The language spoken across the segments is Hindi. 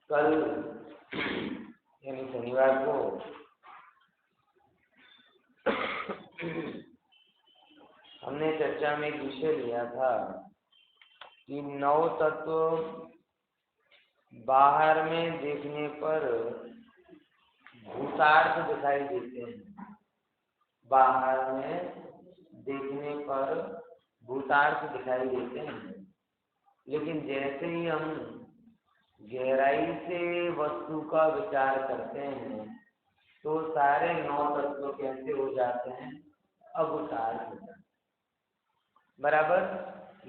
कल यानी शनिवार को हमने चर्चा में एक विषय लिया था कि 9 तत्व बाहर में देखने पर भूतार्थ दिखाई देते हैं। बाहर में देखने पर भूतार्थ दिखाई देते हैं, लेकिन जैसे ही हम गहराई से वस्तु का विचार करते हैं तो सारे 9 तत्व कैसे हो जाते हैं, अभूतार्थ हो जाते हैं। बराबर,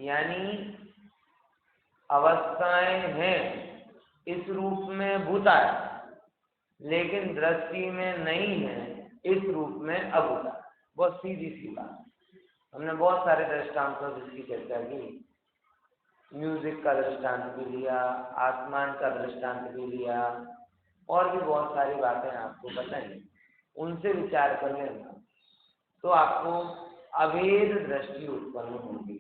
यानी अवस्थाएं हैं इस रूप में भूतार्थ, लेकिन दृष्टि में नहीं है इस रूप में अभूतार्थ। बहुत सीधी सी बात। हमने बहुत सारे दृष्टांतों जिसकी चर्चा की। म्यूजिक का दृष्टांत भी लिया, आसमान का दृष्टांत भी लिया, और भी बहुत सारी बातें आपको बताई। उनसे विचार कर लेना तो आपको अभेद दृष्टि उत्पन्न होगी।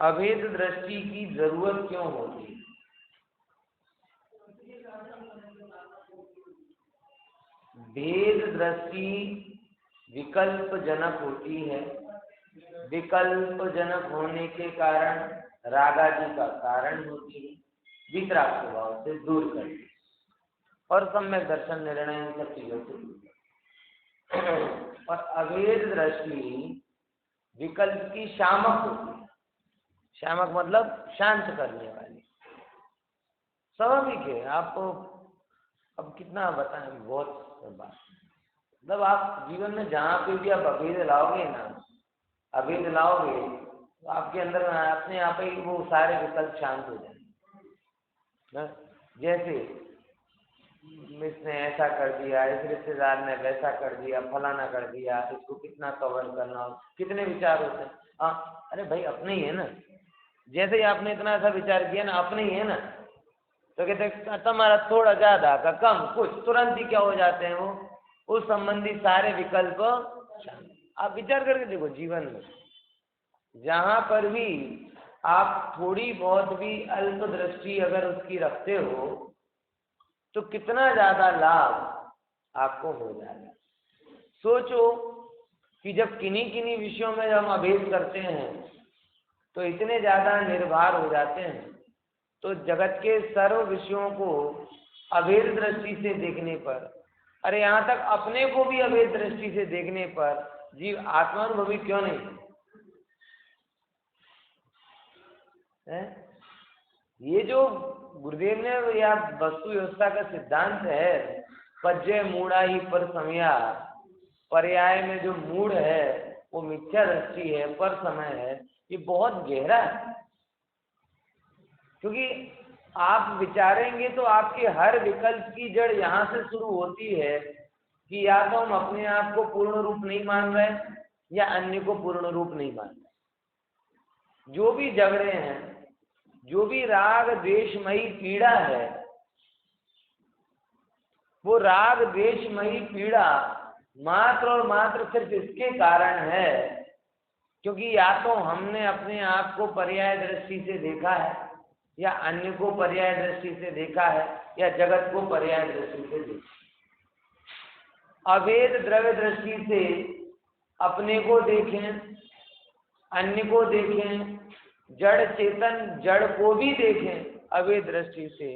अभेद दृष्टि की जरूरत क्यों होती है? भेद दृष्टि विकल्प जनक होती है। विकल्प जनक होने के कारण रागादि का कारण होती है, वितराग स्वभाव से दूर करती है और सम्यक दर्शन निर्णय इन सब चीजों से दूर करती है। और अभेद दृष्टि विकल्प की शामक होती है। शामक मतलब शांत करने वाली। स्वाभाविक है, आपको अब कितना बताएं, बहुत बात। मतलब आप जीवन में जहाँ पे भी आप अभेद लाओगे ना, अभेद लाओगे तो आपके अंदर अपने आप ही वो सारे विकल्प शांत हो जाएंगे। जैसे इसने ऐसा कर दिया, इस रिश्तेदार ने वैसा कर दिया, फलाना कर दिया, इसको कितना कवर करना, कितने विचार होते हैं। हाँ, अरे भाई अपने ही है ना। जैसे ही आपने इतना सा विचार किया ना, अपने ही है ना, तो कहते तुम्हारा थोड़ा ज्यादा का कम कुछ, तुरंत ही क्या हो जाते हैं वो उस संबंधी सारे विकल्प शांत। आप विचार करके देखो, जीवन में जहां पर भी आप थोड़ी बहुत भी अल्प दृष्टि अगर उसकी रखते हो तो कितना ज्यादा लाभ आपको हो जाएगा। सोचो कि जब किन्हीं किन्हीं विषयों में हम अभेद करते हैं तो इतने ज्यादा निर्भर हो जाते हैं, तो जगत के सर्व विषयों को अभेद दृष्टि से देखने पर, अरे यहाँ तक अपने को भी अभेद दृष्टि से देखने पर जीव आत्मानुभवी क्यों नहीं है? ये जो गुरुदेव ने या वस्तु व्यवस्था का सिद्धांत है, पज्जय मूढ़ा ही पर समया, पर्याय में जो मूढ़ है वो मिथ्या दृष्टि है, पर समय है, ये बहुत गहरा है। क्योंकि आप विचारेंगे तो आपके हर विकल्प की जड़ यहाँ से शुरू होती है कि या तो हम अपने आप को पूर्ण रूप नहीं मान रहे या अन्य को पूर्ण रूप नहीं मान रहे। जो भी जग रहे हैं, जो भी राग द्वेषमयी पीड़ा है, वो राग द्वेषमयी पीड़ा मात्र और मात्र सिर्फ इसके कारण है क्योंकि या तो हमने अपने आप को पर्याय दृष्टि से देखा है, या अन्य को पर्याय दृष्टि से देखा है, या जगत को पर्याय दृष्टि से देखा। अभेद द्रव्य दृष्टि से अपने को देखें, अन्य को देखें, जड़ चेतन जड़ को भी देखें अभेद दृष्टि से,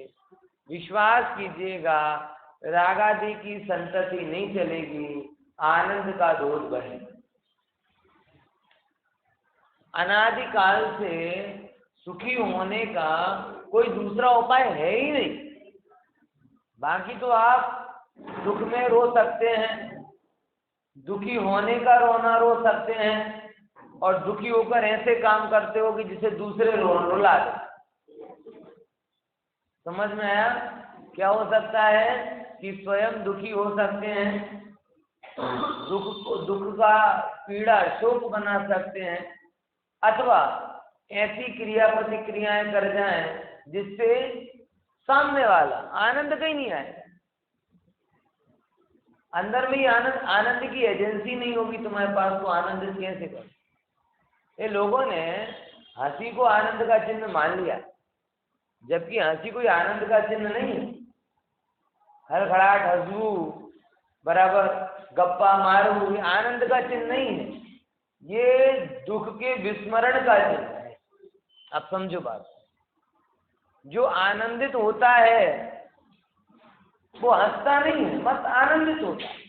विश्वास कीजिएगा रागादि की संतति नहीं चलेगी, आनंद का दूध बहेगा। अनादिकाल से सुखी होने का कोई दूसरा उपाय है ही नहीं। बाकी तो आप दुख में रो सकते हैं, दुखी होने का रोना रो सकते हैं, और दुखी होकर ऐसे काम करते हो कि जिसे दूसरे रुला दे। समझ में आया? क्या हो सकता है कि स्वयं दुखी हो सकते हैं, दुख का पीड़ा शोक बना सकते हैं, अथवा ऐसी क्रिया प्रतिक्रियाएं कर जाएं जिससे सामने वाला आनंद कहीं नहीं आए। अंदर में ही आनंद की एजेंसी नहीं होगी तुम्हारे पास, तो आनंद कैसे कर? ये लोगों ने हंसी को आनंद का चिन्ह मान लिया, जबकि हंसी कोई आनंद का चिन्ह नहीं है। हड़खड़ाहट हंसू बराबर गप्पा मारू ये आनंद का चिन्ह नहीं है, ये दुख के विस्मरण का चिन्ह है। आप समझो बात। जो आनंदित होता है वो हंसता नहीं है, बस आनंदित होता है।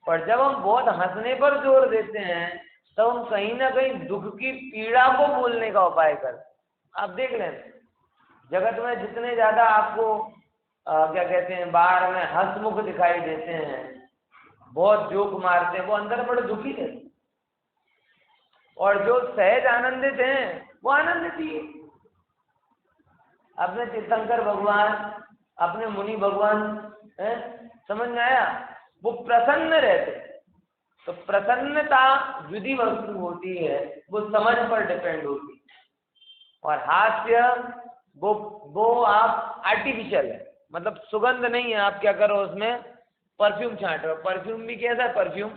पर जब हम बहुत हंसने पर जोर देते हैं तो हम कहीं ना कहीं दुख की पीड़ा को बोलने का उपाय करते। आप देख लें जगत में जितने ज्यादा आपको क्या कहते हैं बाहर में हंसमुख दिखाई देते हैं, बहुत जोक मारते हैं, वो अंदर बड़े दुखी रहते हैं। और जो सहज आनंदित हैं वो आनंदित ही है। अपने तीर्थंकर भगवान, अपने मुनि भगवान है, समझ में आया, वो प्रसन्न रहते। तो प्रसन्नता विधि वस्तु होती है, वो समझ पर डिपेंड होती है। और हास्य वो आप आर्टिफिशियल है, मतलब सुगंध नहीं है। आप क्या करो उसमें परफ्यूम छांट रहे हो, परफ्यूम भी कैसा है परफ्यूम,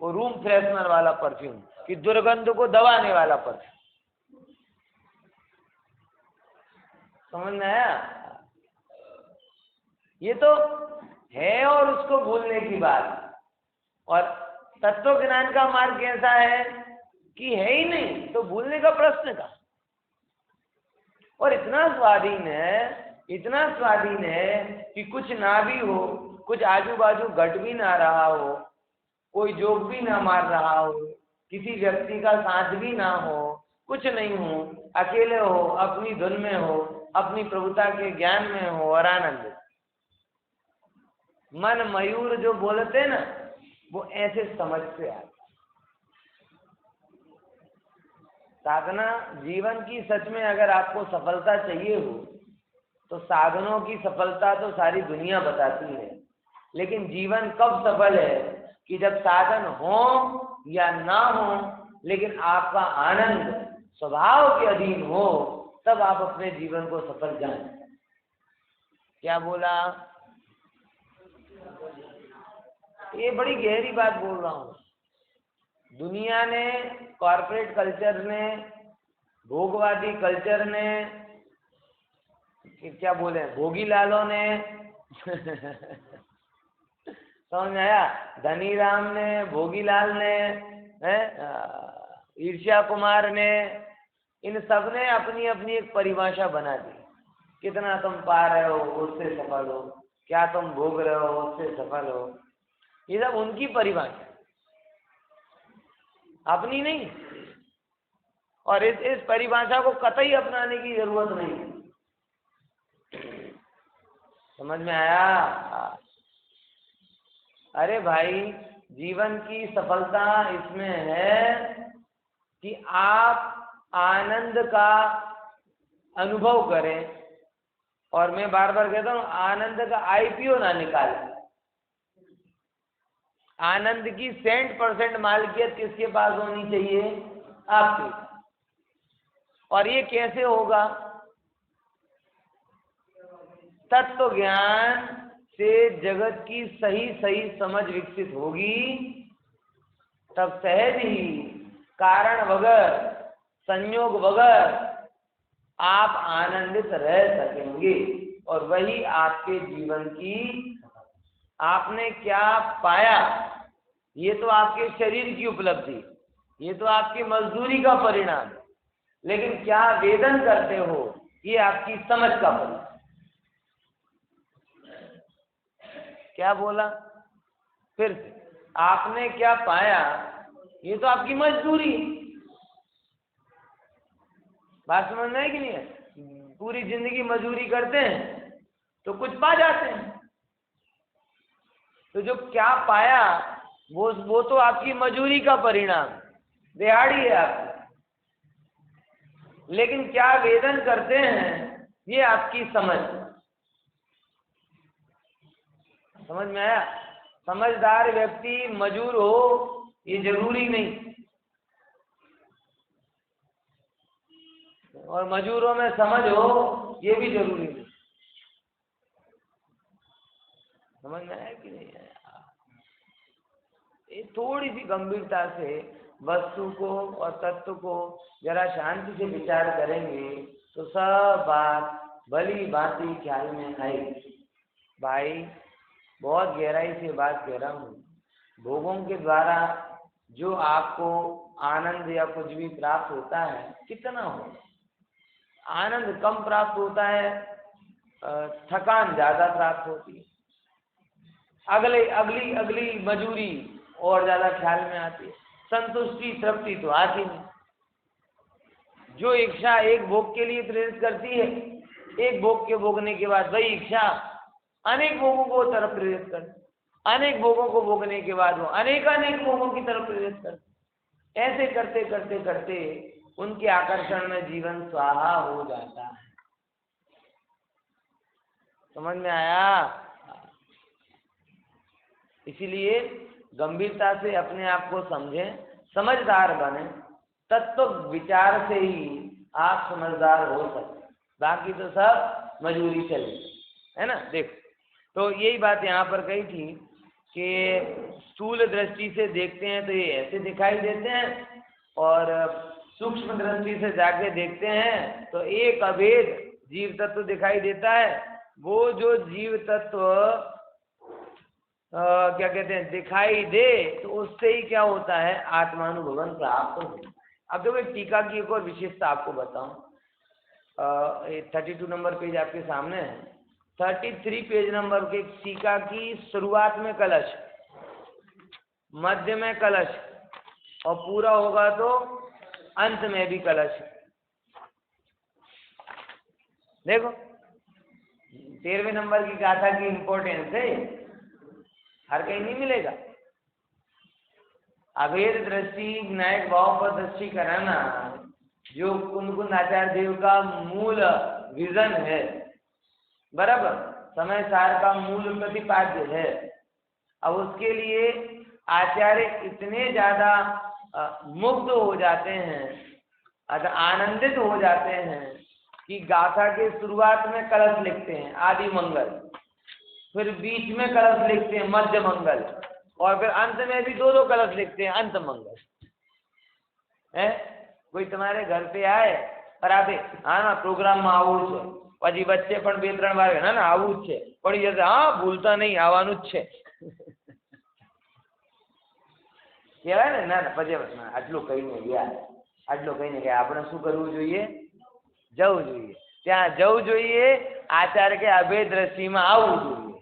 वो रूम फ्रेशनर वाला परफ्यूम कि दुर्गंध को दबाने वाला परफ्यूम। समझ में आया? ये तो है और उसको भूलने की बात। और तत्व ज्ञान का मार्ग कैसा है कि है ही नहीं तो भूलने का प्रश्न का। और इतना स्वाधीन है, इतना स्वाधीन है कि कुछ ना भी हो, कुछ आजू बाजू घट भी ना रहा हो, कोई जोक भी ना मार रहा हो, किसी व्यक्ति का साथ भी ना हो, कुछ नहीं हो, अकेले हो, अपनी धुन में हो, अपनी प्रभुता के ज्ञान में हो और आनंद। मन मयूर जो बोलते ना वो ऐसे समझ से आते। साधना जीवन की सच में अगर आपको सफलता चाहिए हो तो साधनों की सफलता तो सारी दुनिया बताती है, लेकिन जीवन कब सफल है कि जब साधन हो या ना हो लेकिन आपका आनंद स्वभाव के अधीन हो, तब आप अपने जीवन को सफल जानें। क्या बोला? ये बड़ी गहरी बात बोल रहा हूँ। दुनिया ने, कॉर्पोरेट कल्चर ने, भोगवादी कल्चर ने, क्या बोले भोगी लालों ने समझ आया, धनी राम ने, भोगी लाल ने, ईर्ष्या कुमार ने, इन सब ने अपनी अपनी एक परिभाषा बना दी। कितना तुम पा रहे हो उससे सफल हो, क्या तुम भोग रहे हो उससे सफल हो। ये सब उनकी परिभाषा, अपनी नहीं। और इस परिभाषा को कतई अपनाने की जरूरत नहीं। समझ में आया? अरे भाई जीवन की सफलता इसमें है कि आप आनंद का अनुभव करें। और मैं बार बार कहता हूँ आनंद का आईपीओ ना निकालें। आनंद की 100% मालिकियत किसके पास होनी चाहिए? आपके। और ये कैसे होगा? तत्व ज्ञान से जगत की सही सही समझ विकसित होगी, तब सहज ही कारण वगैर, संयोग वगैर आप आनंदित रह सकेंगे। और वही आपके जीवन की, आपने क्या पाया ये तो आपके शरीर की उपलब्धि, ये तो आपकी मजदूरी का परिणाम, लेकिन क्या वेदन करते हो ये आपकी समझ का परिणाम। क्या बोला? फिर आपने क्या पाया ये तो आपकी मजदूरी। बात समझ में है कि नहीं है? पूरी जिंदगी मजदूरी करते हैं तो कुछ पा जाते हैं। तो जो क्या पाया वो तो आपकी मजदूरी का परिणाम, दिहाड़ी है आपकी। लेकिन क्या वेदन करते हैं ये आपकी समझ। समझ में आया? समझदार व्यक्ति मजूर हो ये जरूरी नहीं, और मजूरों में समझ हो ये भी जरूरी नहीं। समझ में आया कि नहीं आया? ये थोड़ी सी गंभीरता से वस्तु को और तत्व को जरा शांति से विचार करेंगे तो सब बात भली भांति ख्याल में आएगी। भाई बहुत गहराई से बात कह रहा हूँ। भोगों के द्वारा जो आपको आनंद या कुछ भी प्राप्त होता है कितना हो, आनंद कम प्राप्त होता है, थकान ज्यादा प्राप्त होती है, अगली मजूरी और ज्यादा ख्याल में आती है, संतुष्टि तृप्ति तो आती नहीं। जो इच्छा एक भोग के लिए प्रेरित करती है, एक भोग के भोगने के बाद वही इच्छा अनेक भोगों को तरफ प्रेरित करती, अनेक भोगों को भोगने के बाद वो अनेक भोगों की तरफ प्रेरित करती। ऐसे करते करते करते उनके आकर्षण में जीवन स्वाहा हो जाता है। समझ में आया? इसीलिए गंभीरता से अपने आप को समझें, समझदार बने। तत्व विचार से ही आप समझदार हो सकते, बाकी तो सब मजबूरी चले, है ना। देखो तो यही बात यहाँ पर कही थी कि स्थूल दृष्टि से देखते हैं तो ये ऐसे दिखाई देते हैं, और सूक्ष्म दृष्टि से जाके देखते हैं तो एक अभेद जीव तत्व दिखाई देता है। वो जो जीव तत्व क्या कहते हैं दिखाई दे तो उससे ही क्या होता है, आत्मानुभवन प्राप्त हो। अब देखो टीका की एक और विशेषता आपको बताऊं। 32 नंबर पेज आपके सामने है। 33 पेज नंबर के टीका की शुरुआत में कलश, मध्य में कलश और पूरा होगा तो अंत में भी कलश। देखो 13वें नंबर की गाथा की इंपॉर्टेंस है, हर कहीं नहीं मिलेगा। अभेद दृष्टि विनायक भाव पर दृष्टि कराना जो कुंद आचार्य देव का मूल विजन है, बराबर समय सार का मूल प्रतिपाद्य है। अब उसके लिए आचार्य इतने ज्यादा मुग्ध हो जाते हैं, आनंदित हो जाते हैं कि गाथा के शुरुआत में कलश लिखते हैं आदि मंगल, फिर बीच में कलश लिखते हैं मध्य मंगल, और फिर अंत में भी दो कलश लिखते हैं अंत मंगल। है कोई तुम्हारे घर पे आए पर आपे हाँ ना प्रोग्राम में आवવું છે, પછી વચ્ચે પણ 2-3 વાર ના ના આવવું જ છે, પડી જશે હા ભૂલતા નહીં આવવાનું જ છે કહેવાય ને। ના ના પછી આટલું કહીને ગયા, આટલું કહીને ગયા, આપણે શું કરવું જોઈએ, જવું જોઈએ, ત્યાં જવું જોઈએ, આચાર્ય કે અભેદ દ્રષ્ટિમાં આવવું જોઈએ।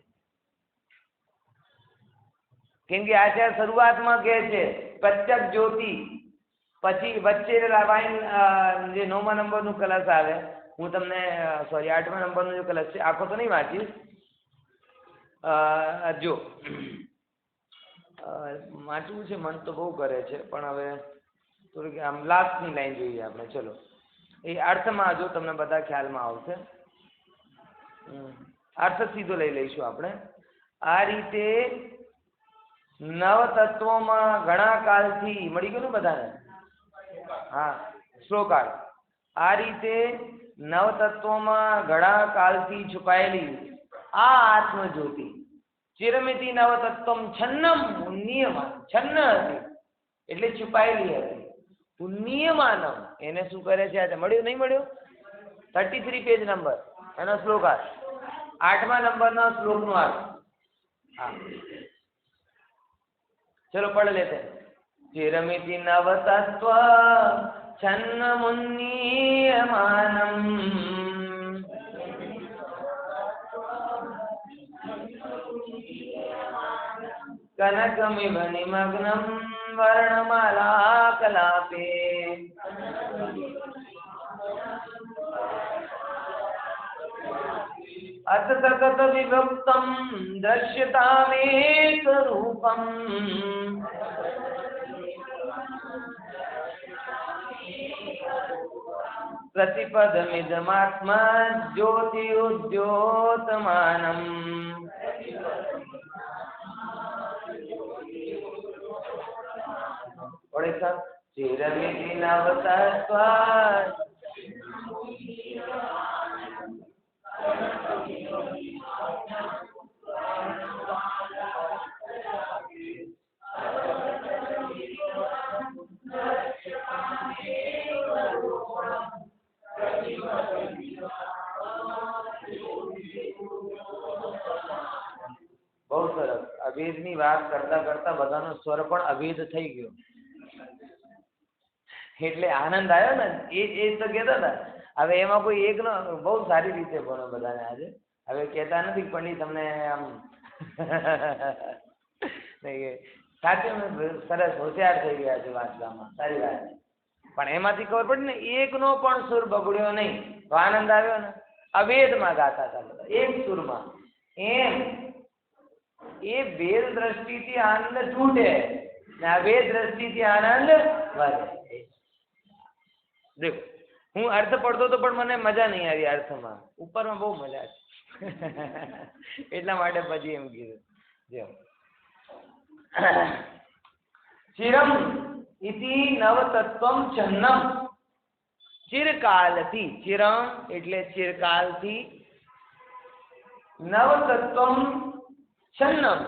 કેમ કે આચાર્ય શરૂઆતમાં કહે છે પ્રત્યક્ષ જ્યોતિ, પછી વચ્ચે લાઈન જે 9મા નંબરનું કલશ આવે, હું તમને સોરી 8મા નંબરનું જો કલશ છે આખો તો નહીં વાંચીશ, જો વાંચવું છે મન તો બહુ કરે છે પણ હવે થોડીક આમ લાસ્ટની લાઈન જોઈએ આપણે। ચલો એ અર્થમાં જો તમને બધા ખ્યાલમાં આવશે, અર્થ સીધો લઈ લઈશું આપણે। આ રીતે નવ તત્વોમાં ઘણા કાળથી મળી ગયું ને બધાને, હા શ્લોકાર। આ રીતે નવ તત્વોમાં ઘણા કાળથી છુપાયેલી આ આત્મજ્યોતિ ચિરમિતિ નવ તત્વમ છન્નમ ઉન્નીયમાન, છન્ન હતી એટલે છુપાયેલી હતી, ઉન્નીયમાનમ એને શું કરે છે, આજે મળ્યું નહીં મળ્યું, 33 પેજ નંબર એનો શ્લોકાર, 8મા નંબરનો શ્લોકનો અર્થ। हाँ चलो पढ़ लेते हैं। चिरमिति नव तत्व छन्नमुन्नीयमानम् कनकमिव निमग्नं वर्णमाला कलापे अथ सतत विभक्तं दृश्यतामेक रूपम् प्रतिपदमिदमात्मा ज्योतिरुद्योतमानम्। पढ़े सर। चिरमिति नवतत्त्वात् અભેદની વાત કરતા કરતા બધાનો સ્વર પણ અભેદ થઈ ગયો, એટલે આનંદ આવ્યો ને. એ તો કહેતા હતા. હવે એમાં કોઈ એકનો બહુ સારી રીતે ભણો બધાને આજે. હવે કહેતા નથી પણ તમને આમ સાચું સરસ હોશિયાર થઈ ગયા છે વાંચવામાં, સારી વાત છે. પણ એમાંથી ખબર પડી ને એકનો પણ સુર બગડ્યો નહીં, તો આનંદ આવ્યો ને. અભેદમાં ગાતા હતા બધા એક સુરમાં. એમ એ વેદ દ્રષ્ટિથી આનંદ છૂટે ને અભેદ દ્રષ્ટિથી આનંદ વધે. દેખો હું અર્થ પડતો તો પણ મને મજા નહીં આવી અર્થમાં, ઉપરમાં બહુ મજા છે એટલા માટે પછી એમ કીધું. જો ચિરમ ઇતિ નવતત્વમ છન્નમ, ચિરકાલથી, ચિરમ એટલે ચિરકાલથી, નવતત્વમ છન્નમ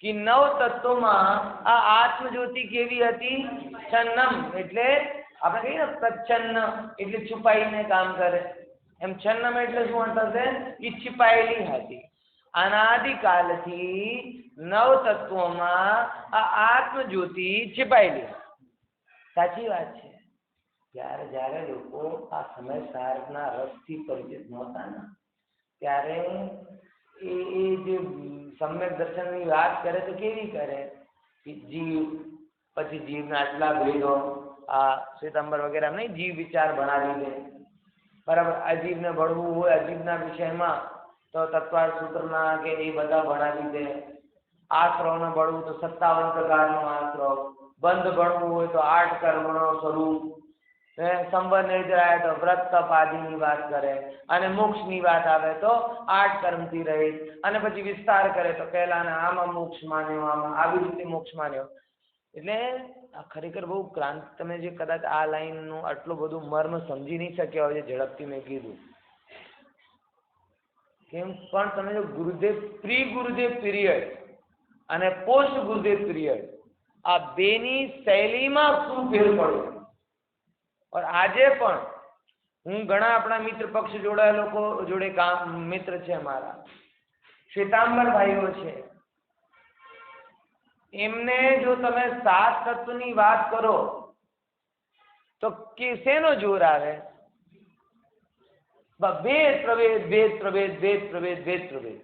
કે નવ તત્વમાં આ આત્મજ્યોતિ કેવી હતી? છન્નમ એટલે આપણે કહીએ ને પ્રચ્છન્ન એટલે છુપાઈને કામ કરે, એમ છન્નમ એટલે શું થશે? એ છુપાયેલી હતી. અનાદિકાલથી નવ તત્વોમાં આ આત્મજ્યોતિ છુપાયેલી હતી. સાચી વાત છે. જ્યારે લોકો આ સમય સારના રસથી પરિચિત નહોતા ને ત્યારે એ જે સમ્યક દર્શનની વાત કરે તો કેવી કરે કે જીવ, પછી જીવના આટલા ભેદો, આ શ્વેતાંબર વગેરે નહીં, જીવ વિચાર બનાવી દે. બરાબર. અજીબને ભળવું હોય અજીબના વિષયમાં તો તત્વાર સૂત્રના કે એ બધા ભણાવી દે. આશ્રવને ભળવું તો 57 પ્રકારનો આશ્રવ. બંધ ભણવું હોય તો 8 કર્મનો સ્વરૂપ. સંબર નિર્જરાય તો વ્રત તપ આદિની વાત કરે, અને મોક્ષની વાત આવે તો 8 કર્મથી રહિત, અને પછી વિસ્તાર કરે તો પહેલાના આમાં મોક્ષ માન્યો, આમાં આવી રીતે મોક્ષ માન્યો. એટલે આ ખરેખર બહુ ક્રાંતિ. તમે જે કદાચ આ લાઈનનું આટલું બધું મર્મ સમજી નહીં શક્યા હોય, ઝડપથી મેં કીધું કેમ. પણ તમે જો ગુરુદેવ પ્રી ગુરુદેવ પીરિયડ અને પોસ્ટ ગુરુદેવ પીરિયડ આ બેની શૈલીમાં શું ફેર પડ્યો. और આજે પણ હું ઘણા આપણા મિત્ર પક્ષ જોડાયેલા લોકો જોડે કામ મિત્ર છે અમારા, શ્વેતાંબર ભાઈઓ છે. એમને જો તમે 7 તત્વની વાત કરો તો શેનો જોર આવે? વેદ પ્રભેદ, વેદ પ્રભેદ, વેદ પ્રભેદ, વેદ પ્રભેદ.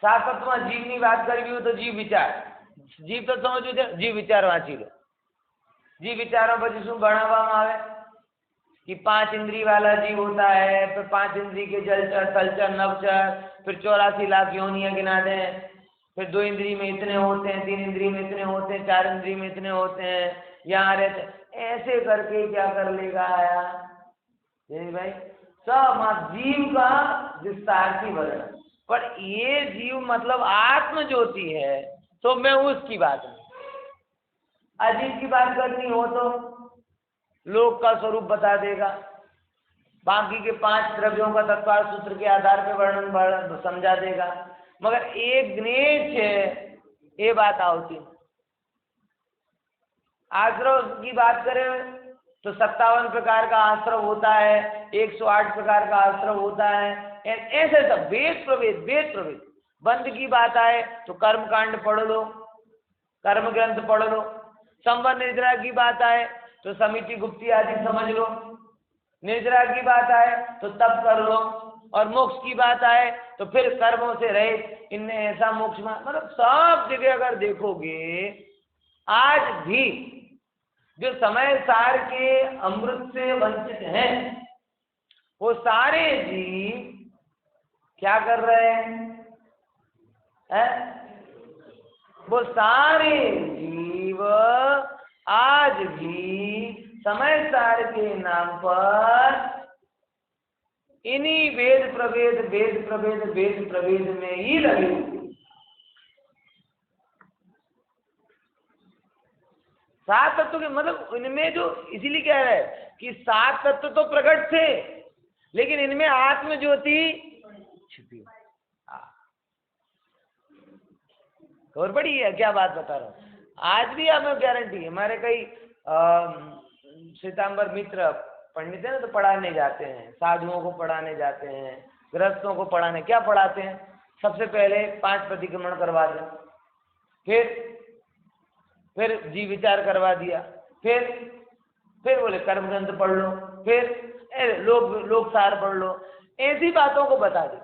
7 તત્વમાં જીવની વાત કરવી હોય તો જીવ વિચાર, જીવ તો સમજવું છે, જીવ વિચાર વાંચી લો. जीव विचारों पर जिसमें भणावामा आवे कि 5 इंद्रिय वाला जीव होता है, फिर 5 इंद्रिय के जलचर, थलचर, नवचर, फिर 84 लाख योनियां गिना दें, फिर 2 इंद्रिय में इतने होते हैं, 3 इंद्रिय में इतने होते हैं, 4 इंद्रिय में इतने होते हैं, यहाँ रहते, ऐसे करके क्या कर लेगा आया भाई सब जीव का विस्तार की वर्णन. पर ये जीव मतलब आत्म ज्योति है, तो मैं उसकी बात नहीं. अजीब की बात करनी हो तो लोक का स्वरूप बता देगा, बाकी के 5 द्रव्यों का तत्वार सूत्र के आधार पर वर्णन समझा देगा, मगर एक ज्ञेय है ये बात आवती. आश्रव की बात करें तो 57 प्रकार का आश्रव होता है, 108 प्रकार का आश्रव होता है, ऐसे सब वेद प्रभेद, वेद प्रभेद. बंध की बात आए तो कर्मकांड पढ़ लो, कर्म ग्रंथ पढ़ लो. संवर निर्जरा की बात आए तो समिति गुप्ती आदि समझ लो, निर्जरा की बात आए तो तप कर लो, और मोक्ष की बात आए तो फिर कर्मों से रहे, इनने ऐसा मोक्ष में, मतलब सब जगह अगर देखोगे आज भी जो समय सार के अमृत से वंचित हैं वो सारे जीव क्या कर रहे हैं? वो सारे जीव आज भी समय सार के नाम पर इन्हीं वेद प्रभेद, वेद प्रभेद, वेद प्रभेद में ही लगे हुए. 7 तत्व के मतलब इनमें जो, इसीलिए कह रहे हैं कि 7 तत्व तो प्रकट थे लेकिन इनमें आत्म ज्योति छिपी. खबर पड़ी है क्या बात बता रहा हूँ. आज भी हमें गारंटी है. हमारे कई श्वेतांबर मित्र पंडित है ना, तो पढ़ाने जाते हैं, साधुओं को पढ़ाने जाते हैं, गृहस्थों को पढ़ाने. क्या पढ़ाते हैं? सबसे पहले 5 परिक्रमण करवा दे, फिर जी विचार करवा दिया, फिर बोले कर्म ग्रंथ पढ़ लो, फिर लोक सार पढ़ लो, ऐसी बातों को बता दे।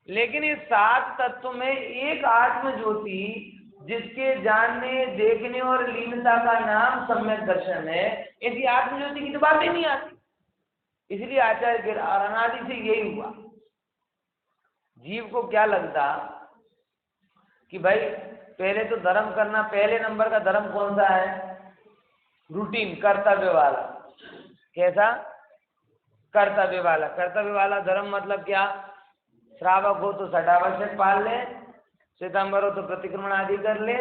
लेकिन इस 7 तत्व में एक आत्म ज्योति जिसके जानने, देखने और लीनता का नाम सम्यक दर्शन है, ऐसी आत्म ज्योति की तो बात ही नहीं आती। इसलिए आचार्य के अनादि से यही हुआ। जीव को क्या लगता कि भाई पहले तो धर्म करना, पहले नंबर का धर्म कौन सा है? रूटीन, कर्तव्य वाला। कैसा? कर्तव्य वाला। कर्तव्य वाला धर्म मतलब क्या? श्रावक हो तो षडावश्यक पाल ले, श्वेतांबर हो तो प्रतिक्रमण आदि कर ले,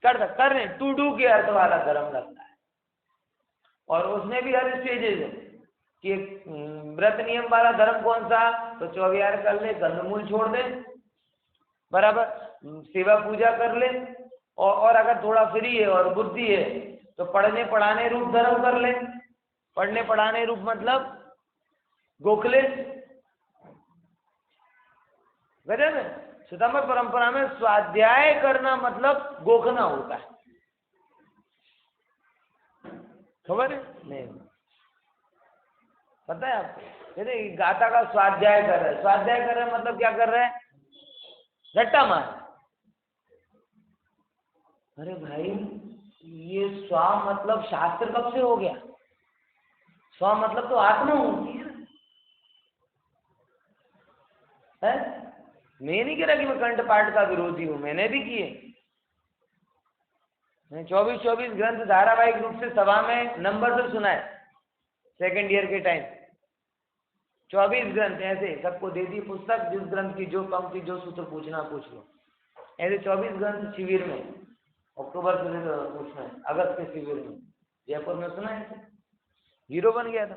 करने टू डू के अर्थ वाला धर्म लगता है। और उसमें भी हर स्टेजेस है कि व्रत नियम वाला धर्म कौन सा? तो 24 कर ले, कंदमूल छोड़ दे, बराबर, सेवा पूजा कर ले, और अगर थोड़ा फ्री है और बुद्धि है तो पढ़ने पढ़ाने रूप धर्म कर ले। पढ़ने पढ़ाने रूप मतलब गोखले, गजब है। श्वेतांबर परंपरा में स्वाध्याय करना मतलब गोखना होता है, खबर है? नहीं पता है आपको? कहते गाता का स्वाध्याय कर रहे, स्वाध्याय कर रहे मतलब क्या कर रहे हैं? रट्टा मार। अरे भाई, ये स्वा मतलब शास्त्र कब से हो गया? स्वा मतलब तो आत्मा होती है? मैं नहीं कह रहा कि मैं कंठपाठ का विरोधी हूं, मैंने भी किए। मैं 24 ग्रंथ धारावाहिक रूप से सभा में नंबर से सुना है, सेकेंड ईयर के टाइम। 24 ग्रंथ ऐसे सबको दे दी पुस्तक, जिस ग्रंथ की जो पंक्ति जो सूत्र पूछना पूछ लो। ऐसे 24 ग्रंथ शिविर में, अक्टूबर से पूछना है, अगस्त के शिविर में जयपुर में सुना है, हीरो बन गया था।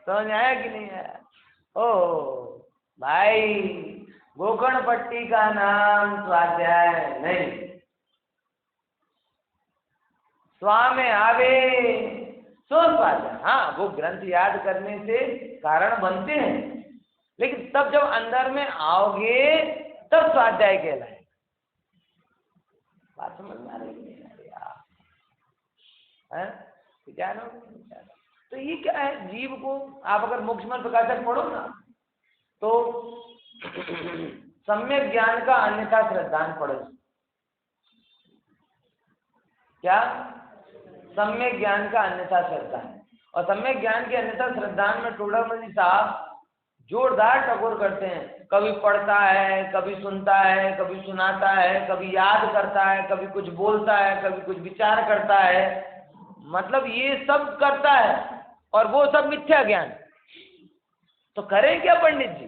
समझ आया कि नहीं आया? ओ भाई, गोकर्ण पट्टी का नाम स्वाध्याय नहीं। स्वामी आवे तो स्वाध्याय। हाँ, वो ग्रंथ याद करने से कारण बनते हैं, लेकिन तब जब अंदर में आओगे तब स्वाध्याय कहलाए। बात समझ में आ रही है? विचारो। तो ये क्या है? जीव को आप अगर मोक्षमल प्रकाशक पढ़ो ना, तो सम्यक ज्ञान का अन्यथा श्रद्धान पढ़ो। क्या? सम्यक ज्ञान का अन्यथा श्रद्धान। और सम्यक ज्ञान के अन्यथा श्रद्धान में टोडामणि साहब जोरदार टकोर करते हैं। कभी पढ़ता है, कभी सुनता है, कभी सुनाता है, कभी याद करता है, कभी कुछ बोलता है, कभी कुछ विचार करता है, मतलब ये सब करता है, और वो सब मिथ्या ज्ञान। तो करें क्या पंडित जी?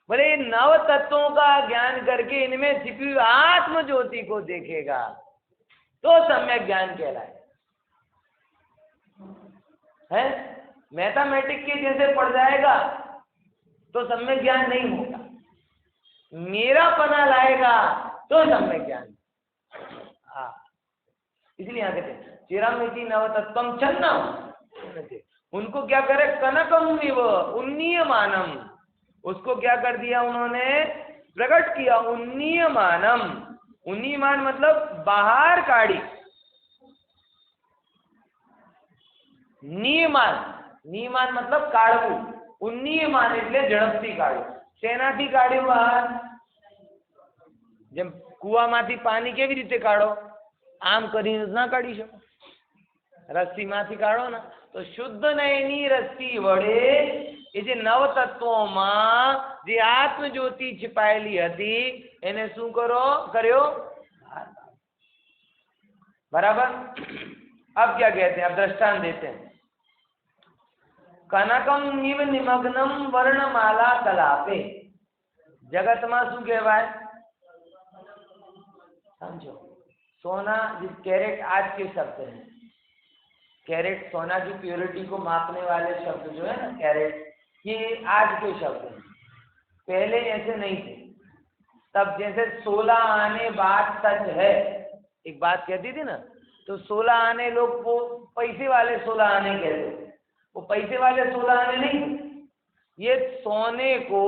बोले 9 तत्वों का ज्ञान करके इनमें छिपी हुई आत्म ज्योति को देखेगा तो सम्यक ज्ञान कहलाए। है? मैथमेटिक के जैसे पढ़ जाएगा तो सम्यक ज्ञान नहीं होगा। मेरा पना लाएगा तो सम्यक ज्ञान। हाँ, इसलिए यहाँ कहते हैं चिरमिति नवतत्वम छन्नम। उनको क्या करे? कनकम इव उन्नीयमानम। उसको क्या कर दिया उन्होंने? प्रकट किया। उन्नीयमानम, उन्नीयमान मतलब बाहर काढ़ी। नियमान, नियमान मतलब काढ़ू। उन्नीयमान એટલે ઝડપથી કાઢ્યું। શેનાથી કાઢ્યું બહાર? જેમ કુવામાંથી પાણી કેવી રીતે કાઢો? આમ કરીને ના કાઢી શકો, રસ્સીમાંથી કાઢો ને તો શુદ્ધ નયની રસ્સી વડે એ જે 9 તત્વોમાં જે આત્મ જ્યોતિ छिपाયેલી હતી એને શું કર્યો? बराबर। अब क्या कहते हैं? अब दृष्टांत देते हैं। कनकम निव निमग्नम वर्णमाला कलापे। जगत में शू कहवाय? समझो, सोना, जिस कैरेट आज के शब्द हैं, कैरेट सोना की प्योरिटी को मापने वाले शब्द जो है ना, कैरेट, ये आज के शब्द हैं। पहले ऐसे नहीं थे। तब जैसे 16 आने बात सच है, एक बात कहती थी ना, तो 16 आने लोग वो पैसे वाले 16 आने कहते थे। वो पैसे वाले 16 आने नहीं थे, ये सोने को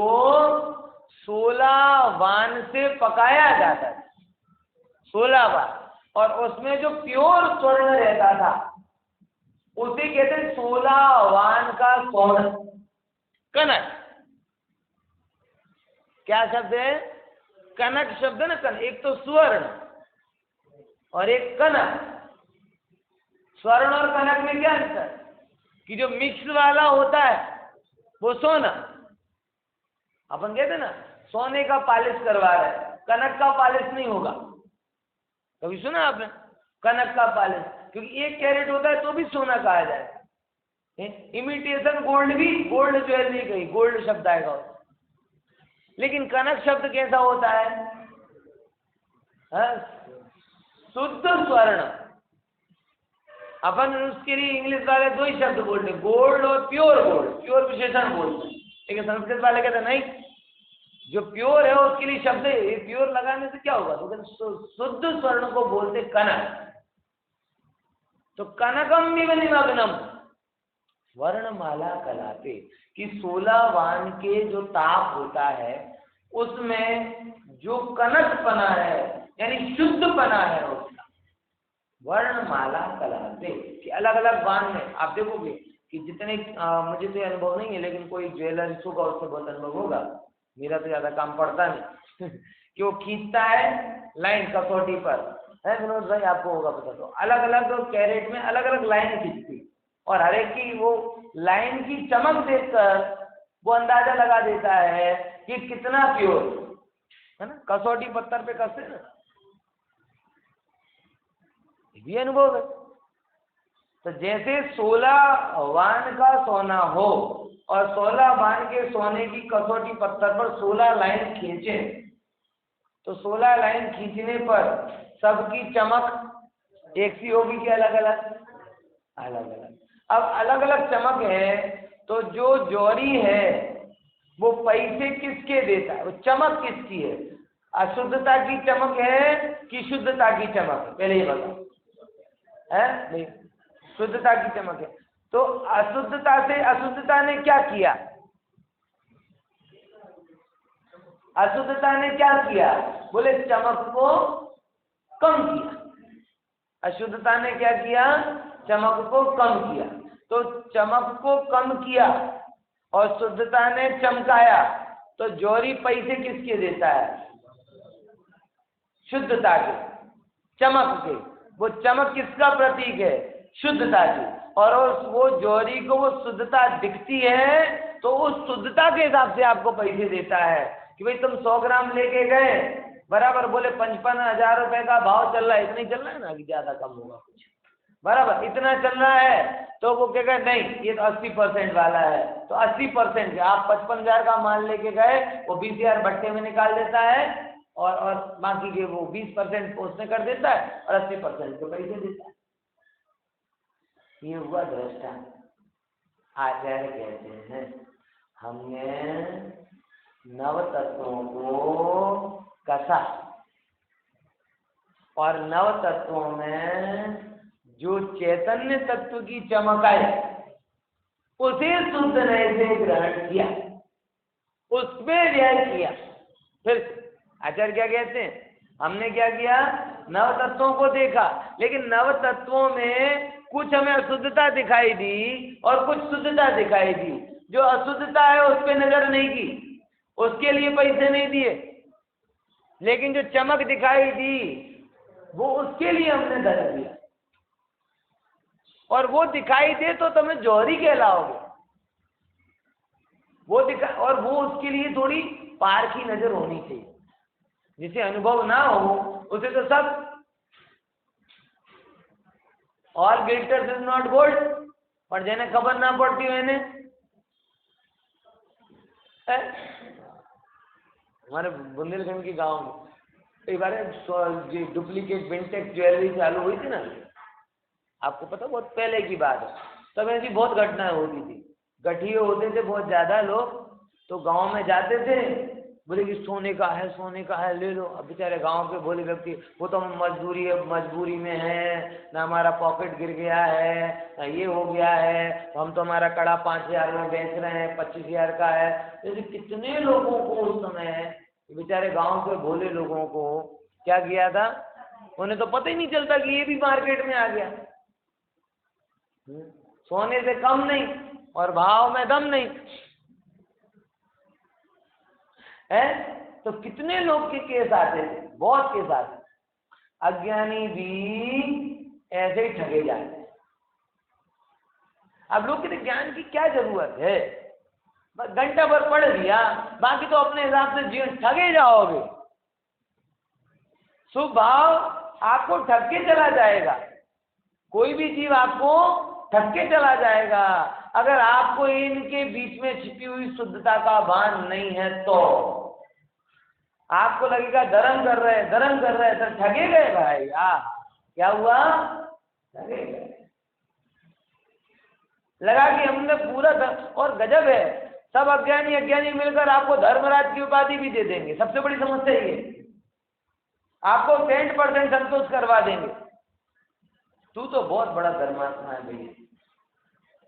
16 वान से पकाया जाता था, 16 वान, और उसमें जो प्योर स्वर्ण रहता था उसे कहते हैं 16 वान का सोना। कनक क्या शब्द है? कनक शब्द है ना। कनक एक तो स्वर्ण और एक कनक। स्वर्ण और कनक में क्या अंतर? कि जो मिक्स वाला होता है वो सोना, अपन कहते ना सोने का पॉलिश करवा रहे हैं, कनक का पॉलिश नहीं होगा। कभी सुना आपने कनक का पॉलिश? क्योंकि 1 कैरेट होता है तो भी सोना कहा जाए। इमिटेशन गोल्ड भी गोल्ड ज्वेलरी गई, गोल्ड शब्द आएगा। लेकिन कनक शब्द कैसा होता है? शुद्ध स्वर्ण। अपन उसके लिए इंग्लिश वाले 2 ही शब्द बोलते हैं, गोल्ड और प्योर गोल्ड, प्योर विशेषण बोलते हैं। लेकिन संस्कृत वाले कहते नहीं, जो प्योर है उसके लिए शब्द है, ये प्योर लगाने से क्या होगा? तो शुद्ध स्वर्ण को बोलते कनक। तो कनकम निमग्नम वर्णमाला कलाते, कि 16 वान के जो ताप होता है उसमें जो कनकपना है यानी शुद्धपना है उसका, वर्णमाला कलाते, कि अलग अलग वान में आप देखोगे कि जितने मुझे तो अनुभव नहीं है, लेकिन कोई ज्वेलर्स होगा उससे बहुत अनुभव होगा, मेरा तो ज्यादा काम पड़ता नहीं कि वो खींचता है लाइन कसौटी पर, है विनोद भाई? आपको होगा पता। तो अलग अलग कैरेट में अलग अलग लाइन खींचती, और हर एक की वो लाइन की चमक देखकर वो अंदाजा लगा देता है कि कितना प्योर है ना। कसौटी पत्थर पे कसते ना, ये अनुभव है। तो जैसे 16 वान का सोना हो और 16 वान के सोने की कसौटी पत्थर पर 16 लाइन खींचे, तो 16 लाइन खींचने पर सबकी चमक एक सी होगी कि अलग अलग? अलग अलग। अब अलग अलग चमक है तो जो जौहरी है वो पैसे किसके देता है? वो चमक किसकी है? अशुद्धता की चमक है कि शुद्धता की चमक है? पहले ये बताओ, है नहीं? शुद्धता की चमक है। तो अशुद्धता से अशुद्धता ने क्या किया? अशुद्धता ने क्या किया? बोले चमक को कम किया। अशुद्धता ने क्या किया? चमक को कम किया। तो चमक को कम किया और शुद्धता ने चमकाया, तो जौहरी पैसे किसके देता है? शुद्धता के, चमक के। वो चमक किसका प्रतीक है? शुद्धता की। और वो जौहरी को वो शुद्धता दिखती है तो उस शुद्धता के हिसाब से आपको पैसे देता है कि भाई तुम 100 ग्राम लेके गए, बराबर, बोले 55,000 रुपए का भाव चल रहा है, इतना ही चल रहा है ना कि ज्यादा कम होगा कुछ, बराबर इतना चल रहा है। तो वो कहेगा नहीं ये तो 80% वाला है, तो 80% के आप 55,000 का माल लेके गए, वो 20,000 भट्टे में निकाल देता है और बाकी के वो 20% उसने कर देता है और 80% को पैसे देता है। ये हुआ दृष्टा। आचार्य कहते हैं हमने नव तत्वों को कसा और नव तत्वों में जो चैतन्य तत्व की चमक आई उसे शुद्ध नए से ग्रहण किया, उसमें व्यय किया। फिर आचार्य क्या कहते हैं? हमने क्या किया? नव तत्वों को देखा, लेकिन नव तत्वों में कुछ हमें अशुद्धता दिखाई दी और कुछ शुद्धता दिखाई दी। जो अशुद्धता है उस पर नजर नहीं की, उसके लिए पैसे नहीं दिए, लेकिन जो चमक दिखाई दी वो उसके लिए हमने दर्ज दिया। और वो दिखाई दे तो तुम्हें जौहरी कहलाओगे, वो दिखा, और वो उसके लिए थोड़ी पार की नजर होनी चाहिए। जिसे अनुभव ना हो उसे तो सब all glitters is not gold, पर जिन्हें खबर ना पड़ती मैंने हमारे बुंदेलखंड के गांव में कई बार डुप्लीकेट विंटेज ज्वेलरी चालू हुई थी ना, आपको पता, बहुत पहले की बात है। तब ऐसी बहुत घटनाएं होती थी, गठिए होते थे बहुत ज्यादा लोग, तो गांव में जाते थे, बोले कि सोने का है ले लो। अब बेचारे गांव के भोले व्यक्ति, वो तो मजबूरी में है ना, हमारा पॉकेट गिर गया है ना, ये हो गया है, तो हम तो हमारा कड़ा 5,000 में बेच रहे हैं, 25,000 का है। जैसे कितने लोगों को उस समय, बेचारे गांव के भोले लोगों को क्या किया था, उन्हें तो पता ही नहीं चलता कि ये भी मार्केट में आ गया। सोने से कम नहीं और भाव में दम नहीं है। तो कितने लोग के केस आते थे, बहुत केस आते। अज्ञानी भी ऐसे ही ठगे जाते हैं। अब लोग कहते ज्ञान की क्या जरूरत है, बस घंटा भर पढ़ लिया, बाकी तो अपने हिसाब से जीवन, ठगे जाओगे। स्वभाव आपको ठग के चला जाएगा, कोई भी जीव आपको ठग के चला जाएगा। अगर आपको इनके बीच में छिपी हुई शुद्धता का भान नहीं है तो आपको लगेगा धर्म कर रहे तो ठगे गए भाई। क्या हुआ, ठगे गए। लगा कि हमने पूरा और गजब है, सब अज्ञानी मिलकर आपको धर्मराज की उपाधि भी दे देंगे। सबसे बड़ी समस्या ये, आपको 100% संतोष करवा देंगे। तू तो बहुत बड़ा धर्मात्मा है भैया।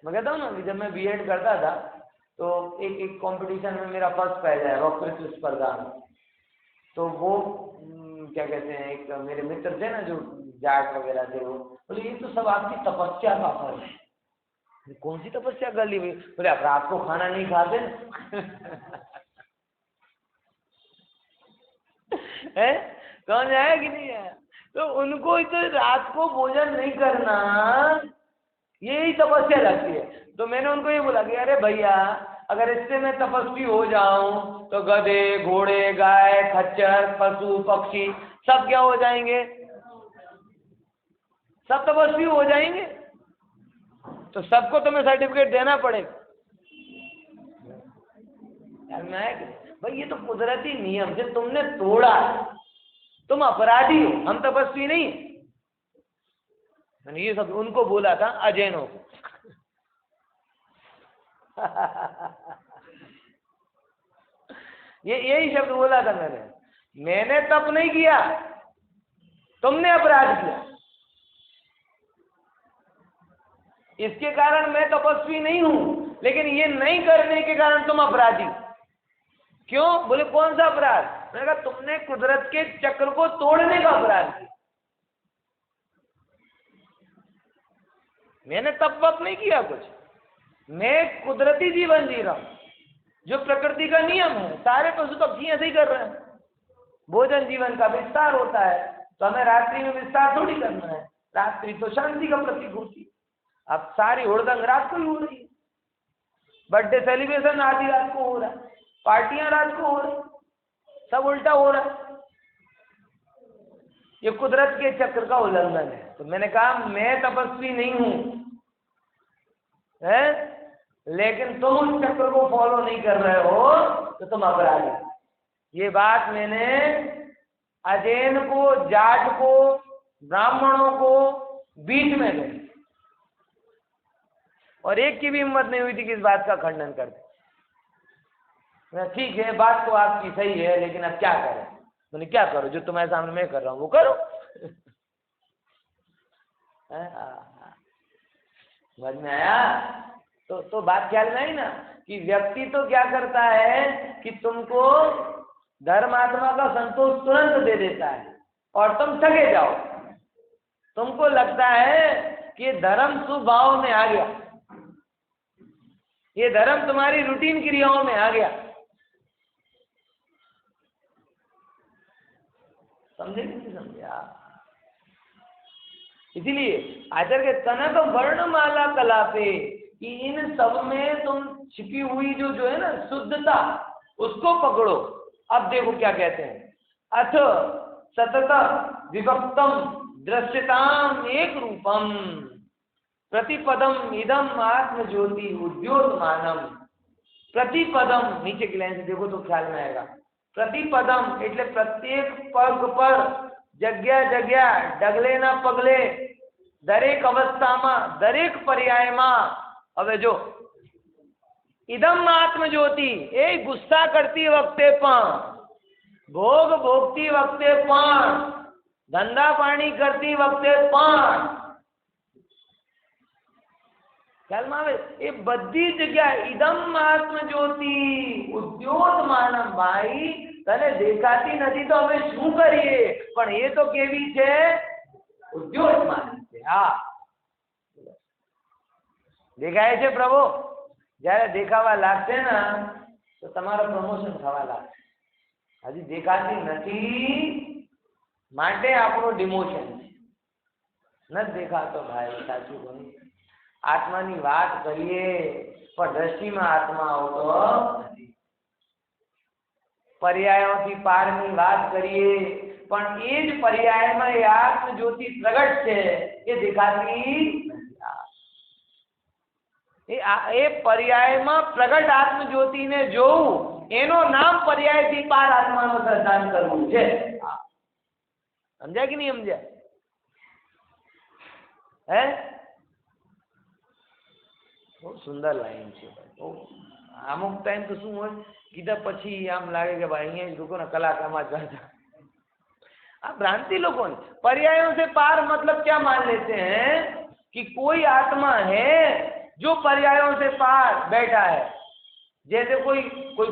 मैं कहता हूँ ना कि जब मैं बीएड करता था तो एक कंपटीशन में मेरा फर्स्ट प्राइज आया, वक्तृत्व स्पर्धा में। तो वो क्या कहते हैं, एक मेरे मित्र थे ना जो जाट वगैरह थे, वो बोले ये तो सब आपकी तपस्या का फल है। कौन सी तपस्या कर ली? बोले आप रात को खाना नहीं खाते है, कौन आया कि नहीं आया? तो उनको तो रात को भोजन नहीं करना यही तपस्या लगती है। तो मैंने उनको ये बोला कि अरे भैया, अगर इससे मैं तपस्वी हो जाऊं तो गधे, घोड़े, गाय, खच्चर, पशु, पक्षी सब क्या हो जाएंगे? सब तपस्वी हो जाएंगे। तो सबको तुम्हें सर्टिफिकेट देना पड़ेगा। भाई ये तो कुदरती नियम जो तुमने तोड़ा, तुम अपराधी हो, हम तपस्वी नहीं। मैंने ये सब उनको बोला था, अजैनों को यही शब्द बोला था मैंने तप नहीं किया, तुमने अपराध किया। इसके कारण मैं तपस्वी नहीं हूं, लेकिन ये नहीं करने के कारण तुम अपराधी। क्यों? बोले कौन सा अपराध? मैंने कहा तुमने कुदरत के चक्र को तोड़ने का अपराध किया। मैंने तप वप नहीं किया कुछ, मैं कुदरती जीवन जी रहा हूं जो प्रकृति का नियम है। सारे पशु पक्षी ऐसे ही कर रहे हैं। भोजन जीवन का विस्तार होता है, तो हमें रात्रि में विस्तार थोड़ी करना है। रात्रि तो शांति का प्रतीक होती है। अब सारी हुड़दंग रात को ही हो रही है, बर्थडे सेलिब्रेशन आधी रात को हो रहा है, पार्टियां रात को हो रही, सब उल्टा हो रहा है। ये कुदरत के चक्र का उल्लंघन है। तो मैंने कहा मैं तपस्वी नहीं हूं है, लेकिन तुम उस चक्र को फॉलो नहीं कर रहे हो तो तुम अपराधी। ये बात मैंने अजैन को, जाट को, ब्राह्मणों को बीच में गई, और एक की भी हिम्मत नहीं हुई थी कि इस बात का खंडन कर दे। ठीक है, बात तो आपकी सही है, लेकिन अब क्या करें? मैंने क्या करो, जो तुम्हारे सामने मैं कर रहा हूं वो करो। समझ में आया? तो बात ख्याल में आई ना कि व्यक्ति तो क्या करता है कि तुमको धर्मात्मा का संतोष तुरंत दे देता है और तुम ठगे जाओ। तुमको लगता है कि ये धर्म स्वभाव में आ गया, ये धर्म तुम्हारी रूटीन क्रियाओं में आ गया। समझे कि नहीं समझे आप? इसीलिए आचार्य के कनक वर्णमाला कला पे कि इन सब में तुम छिपी हुई जो है ना शुद्धता, उसको पकड़ो। अब देखो क्या कहते हैं, अथ सतत विभक्तम दृश्यताम एक रूपम प्रतिपदम इदम आत्म ज्योति उद्योतमानम। प्रतिपदम, नीचे की लाइन से देखो तो ख्याल में आएगा। प्रतिपदम એટલે प्रत्येक पग पर, जग्या जग्या, डगले ना पगले, दरेक अवस्था में, दरेक पर्याय में। હવે જો इदम आत्म ज्योति ए गुस्सा करती वक्ते पण, भोग भोगती वक्ते पण, धंधा पाणी करती वक्ते पण, ખ્યાલમાં આવે એ બધી જગ્યા ઇદમ આત્મ જ્યોતિ ઉદ્યોતમાનમ ભાઈ તને દેખાતી નથી તો અમે શું કરીએ, પણ એ તો કેવી છે ઉદ્યોતમાન છે। હા દેખાય છે પ્રભુ, જ્યારે દેખાવા લાગશે ને તો તમારો પ્રમોશન થવા લાગશે। હજી દેખાતી નથી માટે આપણું ડિમોશન છે, નથી દેખાતો ભાઈ સાચું કહું આત્માની વાત કરીએ પણ દ્રષ્ટિમાં આત્मा આવતો નથી, પર્યાયોથી પારની વાત કરીએ પણ એ જ પર્યાયમાં એ આત્મ જ્યોતિ પ્રગટ છે એ દેખાતી નથી। એ પર્યાયમાં પ્રગટ આત્મ જ્યોતિને જોવું એનો નામ પર્યાયથી પાર આત્માનો દર્શન કરવું છે। સમજ્યા કે નહીં સમજ્યા? હે બહુ સુંદર લાઈન છે અમુક ટાઈમ તો શું હોય કીધા પછી આમ લાગે કે ભાઈ અહીંયા લોકોને કલાકારમાં જ भ्रांति लोगों ने पर्यायों से पार मतलब क्या मान लेते हैं कि कोई आत्मा है जो पर्यायों से पार बैठा है। जैसे कोई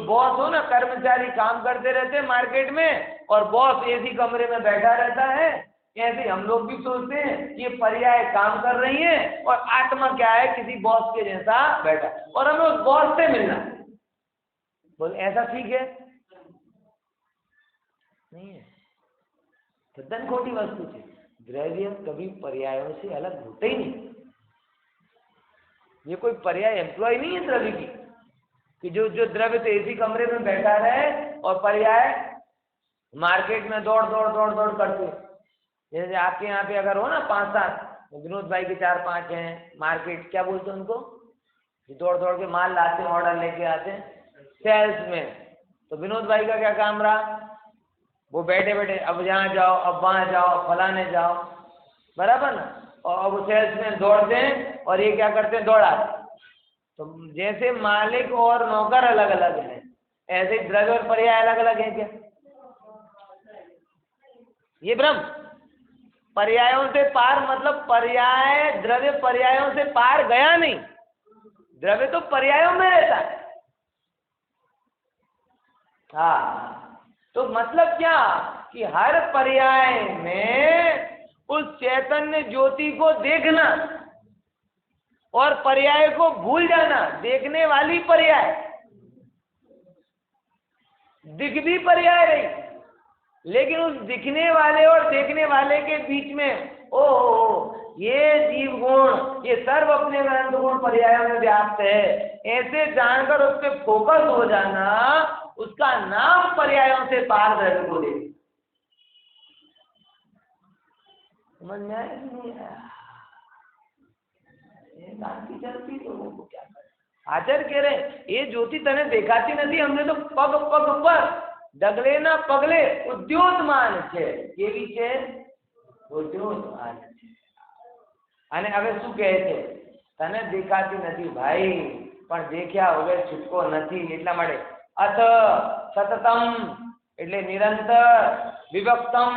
बॉस हो ना, कर्मचारी काम करते रहते हैं मार्केट में और बॉस एसी कमरे में बैठा रहता है, ऐसे हम लोग भी सोचते हैं ये पर्याय काम कर रही है और आत्मा क्या है किसी बॉस के जैसा बैठा और हमें उस बॉस से मिलना। बोल ऐसा ठीक है? नहीं है, तद्दन खोटी वस्तु है। द्रव्य कभी पर्यायों से अलग होते ही नहीं। ये कोई पर्याय एम्प्लॉय नहीं है द्रव्य की कि जो द्रव्य तो एसी कमरे में बैठा रहे और पर्याय मार्केट में दौड़ दौड़ दौड़ दौड़ करते। जैसे आपके यहाँ पे अगर हो ना 5-7, विनोद भाई के 4-5 हैं मार्केट, क्या बोलते हैं उनको, दौड़ दौड़ के माल लाते हैं, ऑर्डर लेके आते हैं, सेल्स में। तो विनोद भाई का क्या काम रहा, वो बैठे बैठे अब यहाँ जाओ, अब वहाँ जाओ, फलाने जाओ, बराबर ना। और अब सेल्समैन दौड़ते हैं और ये क्या करते हैं, दौड़ाते। तो जैसे मालिक और नौकर अलग अलग हैं, ऐसे द्रव्य और पर्याय अलग अलग हैं क्या? ये भ्रम। पर्यायों से पार मतलब पर्याय द्रव्य पर्यायों से पार गया नहीं, द्रव्य तो पर्यायों में रहता है। हाँ, तो मतलब क्या कि हर पर्याय में उस चैतन्य ज्योति को देखना और पर्याय को भूल जाना। देखने वाली पर्याय दिख भी पर्याय रही, लेकिन उस दिखने वाले और देखने वाले के बीच में ओ ये जीव गुण, ये सर्व अपने अनंत गुण पर्यायों में व्याप्त है, ऐसे जानकर उस पर फोकस हो जाना, उसका नाम पर्यायों से पार द्रव्य को दे। समझ में आया नहीं आया? ये शांति चलती तो वो क्या करे? आचार्य कह रहे ये ज्योति तने देखाती नहीं, हमने तो पग पग पर डगले ना पगले उद्योतमान છે। કેવી છે? ઉદ્યોતમાન છે। અને હવે શું કહે છે, તને દેખાતી નથી ભાઈ પણ દેખ્યા વગર છૂટકો નથી, એટલા માટે અથ સતતમ એટલે નિરંતર, વિભક્તમ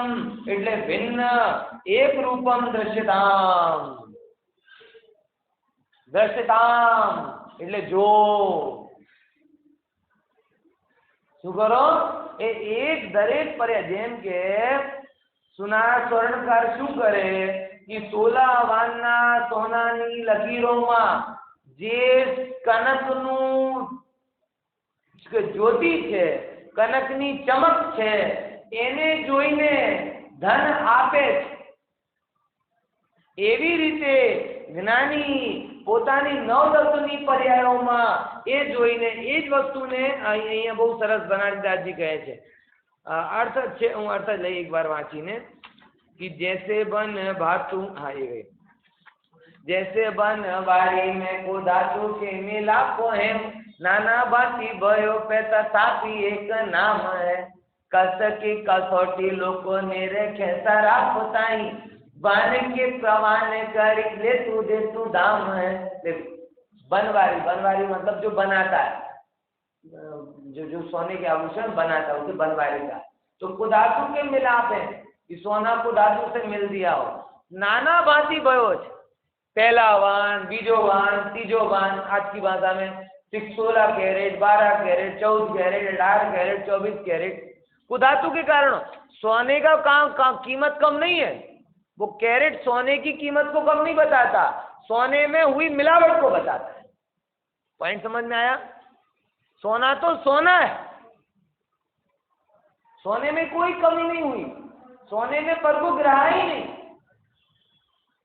એટલે ભિન્ન, એક રૂપમ દ્રશ્યતામ, દ્રશ્યતામ એટલે જો શું કરો એ એક દરેક पर्याय જેમ કે સુનાર સ્વર્ણકાર શું કરે કે 16 વાનના સોનાની લકીરોમાં જે કનકનું જ્યોતિ છે, કનકની ચમક છે, એને જોઈને ધન આપે છે। એવી રીતે જ્ઞાની પોતાની નવદત્તની પર્યાયોમાં એ જોઈને એ જ વસ્તુને અહીંયા બહુ સરસ બનારદાસજી કહે છે। अर्थ છે, હું અર્થ લઈ એક વાર વાંચીને कि जैसे बन भातु, हाँ ये गई, जैसे बन बारी में को धातु के मिला को है, नाना बाती भयो पे तथापि एक नाम है, कस की कसौटी लोगों ने रेखे सारा पोताई, बान के प्रवान करी ले तू दे तू दाम है। बनवारी, बनवारी मतलब जो बनाता है, जो सोने के आभूषण बनाता है उसे बनवारी का। तो कुधातु के मिलाप है कि सोना कुधातु से मिल दिया हो। नाना भांति भयो छे, पहला वान, बीजो वान, तीजो वान, आज की भाषा में 16 carat, 12 carat, 14 carat, 18 carat, 24 carat. कुधातु के कारण सोने का काम कीमत कम नहीं है, वो कैरेट सोने की कीमत को कम नहीं बताता, सोने में हुई मिलावट को बताता है। पॉइंट समझ में आया? सोना तो सोना है, सोने में कोई कमी नहीं हुई, सोने में प्रभु ग्रहा ही नहीं,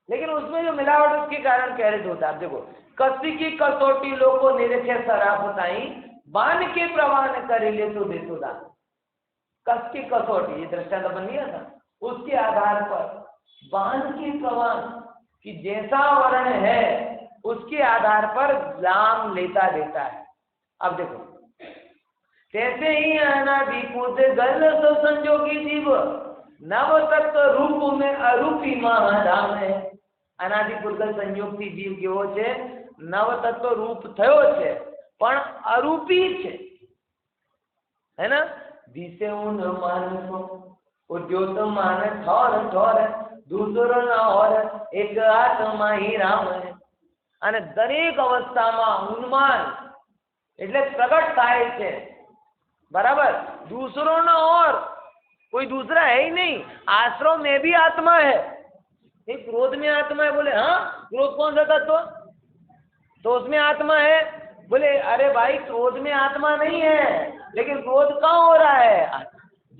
लेकिन उसमें जो मिलावट उसके कारण कैरेट होता है। देखो, कसी की कसौटी लोको निरखे सराफ ताई, बान के प्रवान कर ले तो देतो दान। कस की कसौटी, ये दृष्टांत बन गया था, उसके आधार पर बान के प्रवान कि जैसा वर्ण है उसके आधार पर दाम लेता देता है। अब देखो, कैसे ही अनादि कूद गल तो संजोगी जीव, नव तत्व रूप में अरूपी महाधाम है। अनादि पूर्वक संयोग થી જીવ કેવો છે? નવ તત્વ રૂપ થયો છે પણ અરૂપી છે, है ना? दिसे उन मानसो उद्योत मान ठोर ठोर, दूसरो न और एक आत्मा ही राम है। અને દરેક અવસ્થામાં ઉન્માન એટલે પ્રગટ થાય છે, बराबर। दूसरों न और कोई दूसरा है ही नहीं, आश्रम में भी आत्मा है। एक क्रोध में आत्मा है, बोले हाँ क्रोध कौन सा तत्व? तो उसमें आत्मा है। बोले अरे भाई क्रोध में आत्मा नहीं है, लेकिन क्रोध कहाँ हो रहा है?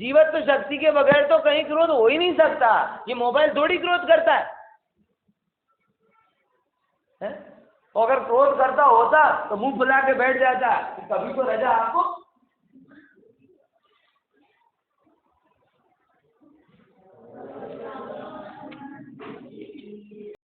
जीवत्व शक्ति के बगैर तो कहीं क्रोध हो ही नहीं सकता। ये मोबाइल थोड़ी क्रोध करता है? तो अगर क्रोध करता होता तो मुंह फुला के बैठ जाता, कभी तो रजा आपको